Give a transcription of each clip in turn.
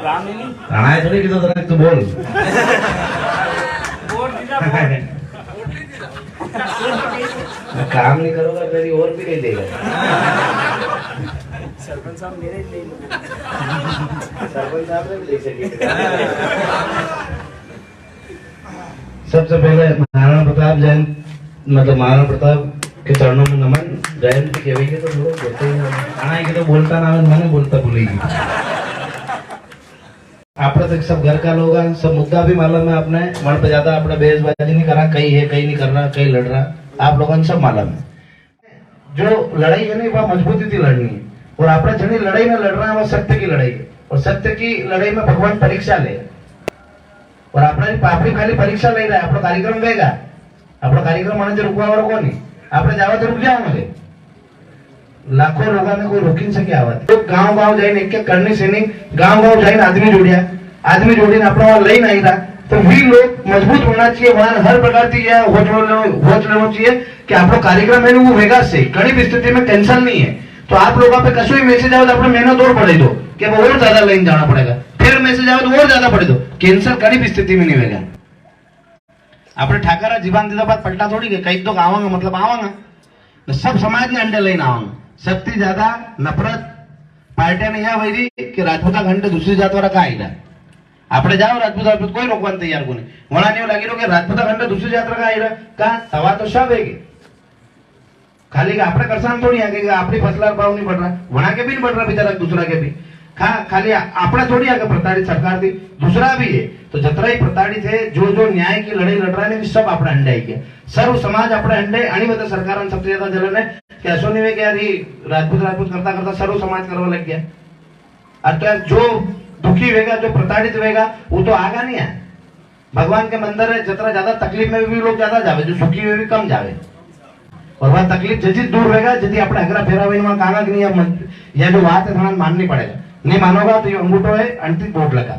राणा है थोड़ी किसी तरह तू बोल काम नहीं करोगा तेरी और भी नहीं देगा। सरपंच साहब मेरे ही ले लो। सरपंच साहब ने भी दे सके। सबसे पहले महाराणा प्रताप जयंती मतलब महाराणा प्रताप के चरणों में नमन। जयंती के भाई के तो लोग बोलते ही आना है कि तो बोलता ना मैंने बोलता भूलेगी। आपने तो सब घर का लोग हैं, सब मुद्दा भी मालूम है आपने। मन पे ज्यादा अपना बेजबाजी नहीं करा, कहीं है कहीं नहीं कर रहा, कहीं लड़ रहा, आप लोगों ने सब मालूम है। जो लड़ाई है नहीं वह मजबूती थी लड़नी है, और आपने जनी लड़ाई में लड़ रहा है वह सत्य की लड़ाई है, और सत्य की लड़ाई में भगवान परीक्षा ले, और आपने खाली परीक्षा ले रहा है। आपका कार्यक्रम देगा, आपका कार्यक्रम आने से रुकवा वाला कौन नहीं, आपने जावा तो रुक जाओ मुझे। लाखों लोगों ने कोई रोकी नहीं सके आवाज। तो गांव गांव जाइन एक एक करनी से नहीं, गांव गांव जाइन आदमी जोड़िया अपना वहां लई नहीं रहा, तो भी लोग मजबूत होना चाहिए। वहां हर प्रकार की होच लेना चाहिए कि आपको कार्यक्रम है वो वेगा से कड़ी भी स्थिति में कैंसल नहीं है। तो आप लोगों पे कसो ही मैसेज आवे तो अपने मेहनत और पड़े दो कि और ज्यादा लाइन जाना पड़ेगा, फिर मैसेज आवे तो और ज्यादा पड़े दो, कैंसल कड़ी भी स्थिति में नहीं होगा। अपने ठाकरा जीवन दीदा बात पलटा थोड़ी के कई तो आवांगा मतलब आवांगा, सब समाज ने अंडे लेना आवांगा। सबसे ज्यादा नफरत पार्टिया ने यह वही कि राजपूता घंटे दूसरी जात वाला कहा आएगा। आपने जाओ राजपूत कोई रोकवा तैयार को नहीं, वहां नहीं लगी रो कि राजपूता घंटे दूसरी जात का आएगा कहा सवा तो सब है खाली आपने करसान थोड़ी आगे अपनी फसला भाव नहीं बढ़ रहा, वहां के भी नहीं बढ़ रहा बेचारा दूसरा के भी खाली अपना थोड़ी आगे प्रताड़ित सरकार थी, दूसरा भी है। तो जतरा ही प्रताड़ित है जो न्याय की लड़ाई लड़ रहा है सब अपने अंडे आई सर्व समाज अपने अंडे आणि बता सरकार सबसे ज्यादा जलन है कि ऐसा नहीं है कि यार राजपूत करता करता सर्व समाज करवा लग गया। अर्थात जो दुखी होगा जो प्रताड़ित होगा वो तो आगा नहीं है। भगवान के मंदिर है जतरा ज्यादा तकलीफ में भी लोग ज्यादा जावे, जो सुखी हुए भी कम जावे, और वह तकलीफ जजित दूर होगा यदि अपने अगला फेरा वहाँ कागा कि नहीं यह जो बात है थोड़ा माननी पड़ेगा। नहीं मानोगा तो ये अंगूठो है अंतिम वोट लगा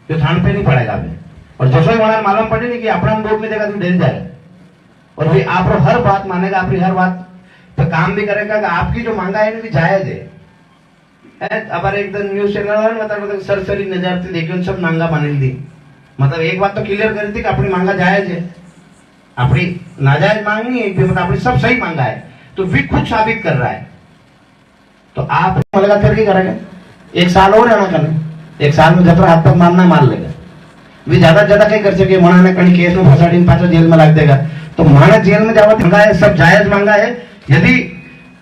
जो थान पे नहीं पड़ेगा हमें, और जैसे ही वहां मालूम पड़े नहीं कि अपना वोट नहीं देगा तो डर जाएगा, और फिर आप हर बात मानेगा, आपकी हर बात तो काम भी करेगा कि आपकी जो मांगा है ना जायज है। अब एक दिन न्यूज चैनल मतलब सरसरी नजर थी लेकिन सब मांगा मान दी, मतलब एक बात तो क्लियर करी थी कि अपनी मांगा जायज है, अपनी नाजायज मांग नहीं है, मतलब अपनी सब सही मांगा है, तो भी खुद साबित कर रहा है। तो आप लगातार क्या करेंगे, एक साल और रहना करने, एक साल में जब हाथ तक मारना मार लेगा, भी ज्यादा कहीं कर सके मना ने कहीं केस में फंसाड़ी पाछा जेल में लग देगा, तो माना जेल में जावा मांगा है, सब जायज मांगा है। यदि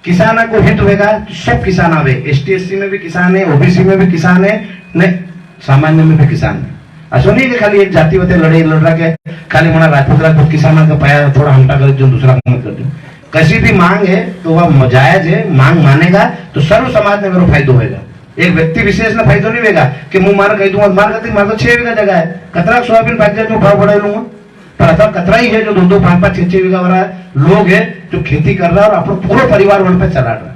किसान को हित होगा तो सब किसान आवे, ST SC में भी किसान है, OBC में भी किसान है, नहीं सामान्य में भी किसान है। ऐसा नहीं कि खाली एक जाति होते लड़ रहा के खाली मना राजपूत किसानों का पाया थोड़ा हमटा कर जो दूसरा काम कर दो। कैसी भी मांग है तो वह जायज है, मांग मानेगा तो सर्व समाज में मेरा फायदा होगा। एक व्यक्ति विशेष ना फायदा नहीं होगा कि मुंह मार कही दूंगा, मार करती मार तो 6 बीघा जगह है, कतरा सोयाबीन पाक जाए तो भाव बढ़ा लूंगा, पर असल कतरा ही है जो 2-2, 5-5, 6-6 बीघा वाला लोग है जो खेती कर रहा है और अपना पूरा परिवार वन पे चला रहा है।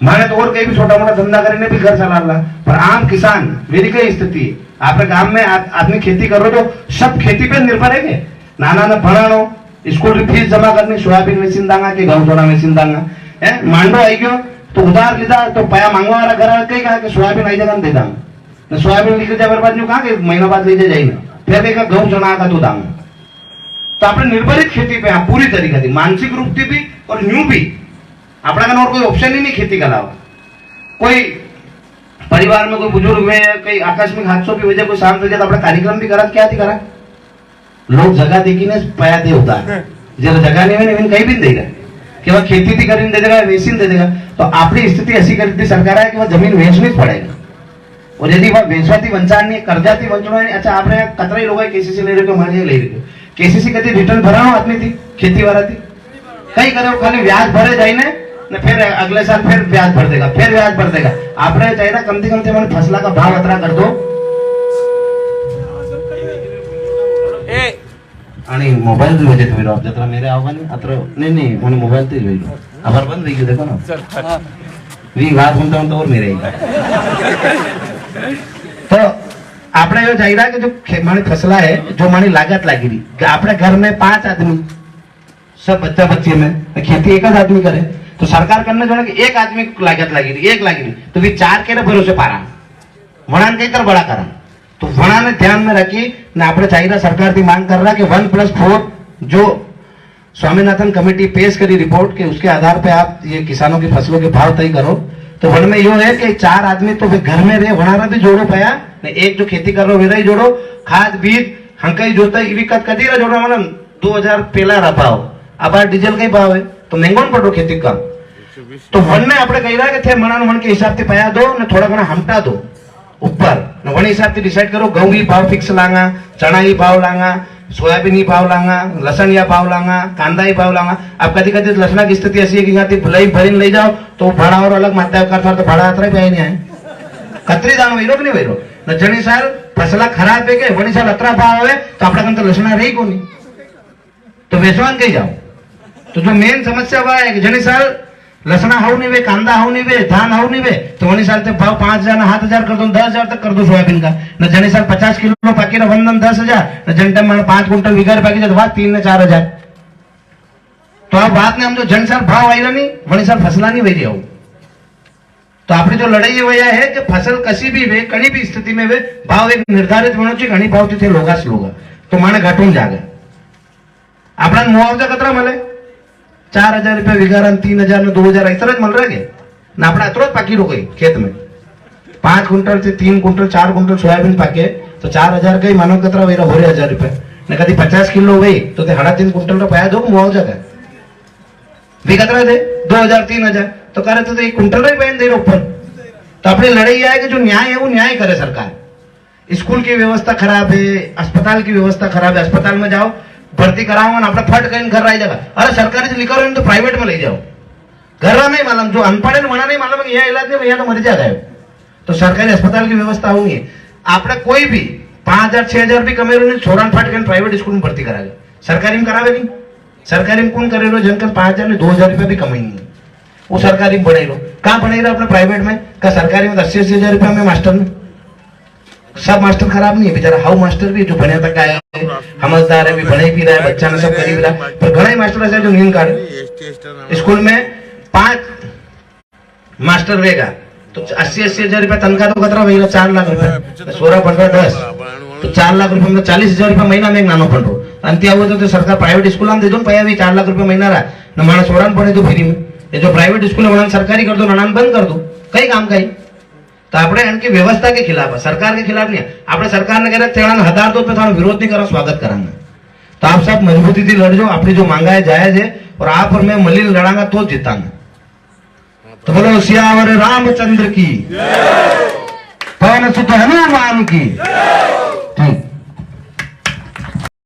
माने तो और कहीं भी छोटा मोटा धंधा करने भी घर चला रहा, पर आम किसान मेरी कई स्थिति है, आपके गांव में आदमी खेती करो तो सब खेती पे निर्भर है, नाना ने भणानो स्कूल की फीस जमा करनी, सोयाबीन वेचीन दांगा के घઉં ચોળા वेचीन दांगा है, मांडो आई गयो तो उधार लीधा तो पया मांगवा वाला घर कई कहा कि सोयाबीन आई जगह दे दांगा, सोयाबीन निकल जाए बर्बाद न्यू कहा कि महीना बाद ले जाए ना, फिर देखा घઉં ચોળા का तो दांगा। तो आपने निर्भरित खेती पे पूरी तरीके से मानसिक रूप से भी और न्यू भी अपना का और कोई ऑप्शन ही नहीं खेती का अलावा। कोई परिवार में कोई बुजुर्ग हुए, कई आकस्मिक हादसों की वजह कोई शांत हो जाए तो अपना कार्यक्रम भी करा, क्या थी करा लोग जगह देखी ने पया दे होता है, जरा जगह नहीं है कहीं भी देगा कि वह खेती थी करीन दे देगा, वेचीन दे देगा। तो अपनी स्थिति ऐसी कर दी सरकार है कि वह जमीन वेचनी पड़ेगा, और यदि वह वेचवाती वंचान नहीं कर्जाती वंचना नहीं। अच्छा आपने कतरा ही लोग KCC ले रहे हो, मान ले रहे हो, KCC कभी रिटर्न भरानो आदमी थी खेती वाला थी कई करे खाली ब्याज भरे जाए ना, फिर अगले साल फिर ब्याज भर देगा, फिर ब्याज भर देगा। आपने चाहिए कम से कम फसला का भाव अतरा कर दो। आणि मोबाईल भी वजह हुई जरा मेरे आव्हान अत्र नहीं मैंने मोबाईल तो हुई आभार बंद हुई देखो ना वी बात म्हणता और मेरे तो આપણે એવો જાયરા કે जो मानी फसला है जो मानी लागत लागी रही कि अपने घर में 5 आदमी सब बच्चा बच्चे में खेती एक आदमी करे तो सरकार करने जो कि एक आदमी लागत लागी रही, एक लागी रही तो भी 4 के भरोसे पारा वणाने कई तरह बड़ा करा तो वणा ने ध्यान में रखी ने આપણે ચાઇના સરકારથી માંગ कर रहा कि 1+4 जो स्वामीनाथन कमेटी पेश करी रिपोर्ट के उसके आधार पे आप ये किसानों की फसलों के भाव तय करो। तो वन में यो है कि 4 आदमी तो वे घर में रहे वनारा भी जोड़ो पाया ने एक जो खेती कर रहा वे जोड़ो खाद बीज हंकई जोता विकत कदी रहा जोड़ो मतलब 2000 पहला रहा भाव अब डीजल कई भाव है तो महंगो पड़ो खेती का। तो वन ने આપણે કહી રહ્યા કે थे मना वन के हिसाब से पाया दो ने थोड़ा घना हमटा दो ऊपर वन हिसाब से डिसाइड करो गेहूं की भाव फिक्स लांगा चना की भाव लांगा सोयाबीन की भाव लांगा लसन या भाव लांगा कांदा की भाव लांगा। अब कभी कभी लसना की स्थिति ऐसी है कि यहाँ भलाई भरीने ले जाओ तो भाड़ा और अलग मात्रा करता तो भाड़ा अतरा पे नहीं आए कतरी दानो वही कि नहीं वही न जनी साल फसला खराब है के वनी साल अतरा भाव है तो अपना कन तो लसना रही को नहीं तो वेचवान कहीं जाओ। तो जो मेन समस्या वह है कि जनी साल लसना हाउ नहीं वे कांदा हाउ नहीं वे धान हाउ नहीं वे तो वनी साल भाव 5000 ना 7000 कर दो 10000 तक कर दो सोयाबीन का न जनी साल 50 किलो पाकी ना वंदन 10000 न जन टाइम 5 कुंटल विगर पाकी तो बात 3 ने 4000। तो आप बात ने हम जो जन साल भाव आएगा नहीं वनी साल फसला नहीं वही जाओ। तो आपकी जो लड़ाई वह है कि फसल कसी भी वे कहीं भी स्थिति में वे भाव एक निर्धारित होना चाहिए घनी भाव थे लोगा तो माने घाटून जागे अपना मुआवजा कतरा मिले 4000 रुपया विगार 3000 ने 2000 इस तरह मिल रहा है ना अपना अतरो पाकी रो गई खेत में 5 कुंटल से 3 कुंटल 4 कुंटल सोयाबीन पाके तो 4000 कई मानो कतरा वही हो 1000 रुपया ने कभी 50 किलो वही तो 3.5 कुंटल का पाया दो मुआवजा का भी कतरा थे 2000 3000 तो करे तो एक कुंटल ही पहन दे रहे ऊपर। तो अपनी लड़ाई है कि जो न्याय है वो न्याय करे सरकार। स्कूल की व्यवस्था खराब है अस्पताल की व्यवस्था खराब है अस्पताल में जाओ भर्ती कराओ ना अपना फट कहीं घर रही जगह अरे सरकारी से लिखा तो प्राइवेट में ले जाओ घर नहीं मालूम जो अनपढ़ है मना नहीं मालूम यह इलाज नहीं भैया तो मर जाएगा। तो सरकारी अस्पताल की व्यवस्था होगी आपने कोई भी 5000 6000 भी कमे नहीं छोरा फट कहीं प्राइवेट स्कूल में भर्ती कराएगा सरकारी में करावे नहीं सरकारी में कौन करे जनकर 5000 ने 2000 रुपया भी कमाई नहीं वो सरकारी में बढ़े कहाँ बढ़े अपने प्राइवेट में क्या सरकारी में 80,000 रुपया में मास्टर में सब मास्टर खराब नहीं है बेचारा हाउ मास्टर भी जो बने तक आया समझदार है भी बने भी रहा है बच्चा ने सब करी भी रहा पर घना ही मास्टर ऐसा जो नींद काटे स्कूल में 5 मास्टर रहेगा तो 80,000 रुपया तनख्वाह तो कतरा वही 4 लाख रुपया 16 15 10 तो 4 लाख रुपया में 40,000 रुपया महीना में एक नानो पंडो अंत्या हुआ तो सरकार प्राइवेट स्कूल में दे दो पाया भी 4 लाख रुपया महीना रहा न माना 16 पड़े तो फ्री में ये जो प्राइवेट स्कूल है सरकारी कर दो नानान बंद कर दो कई काम का तो આપણે इनकी व्यवस्था के खिलाफ है सरकार के खिलाफ नहीं આપણે सरकार ने कह रहे तेरा हदार दो पे थानो विरोध नहीं करा स्वागत करांगे। तो आप सब मजबूती थी लड़ जाओ अपनी जो मांगा है जायज है और आप और मैं मलिन लड़ांगा तो जीतांगे। तो बोलो सियावर रामचंद्र की पवन सुत हनुमान की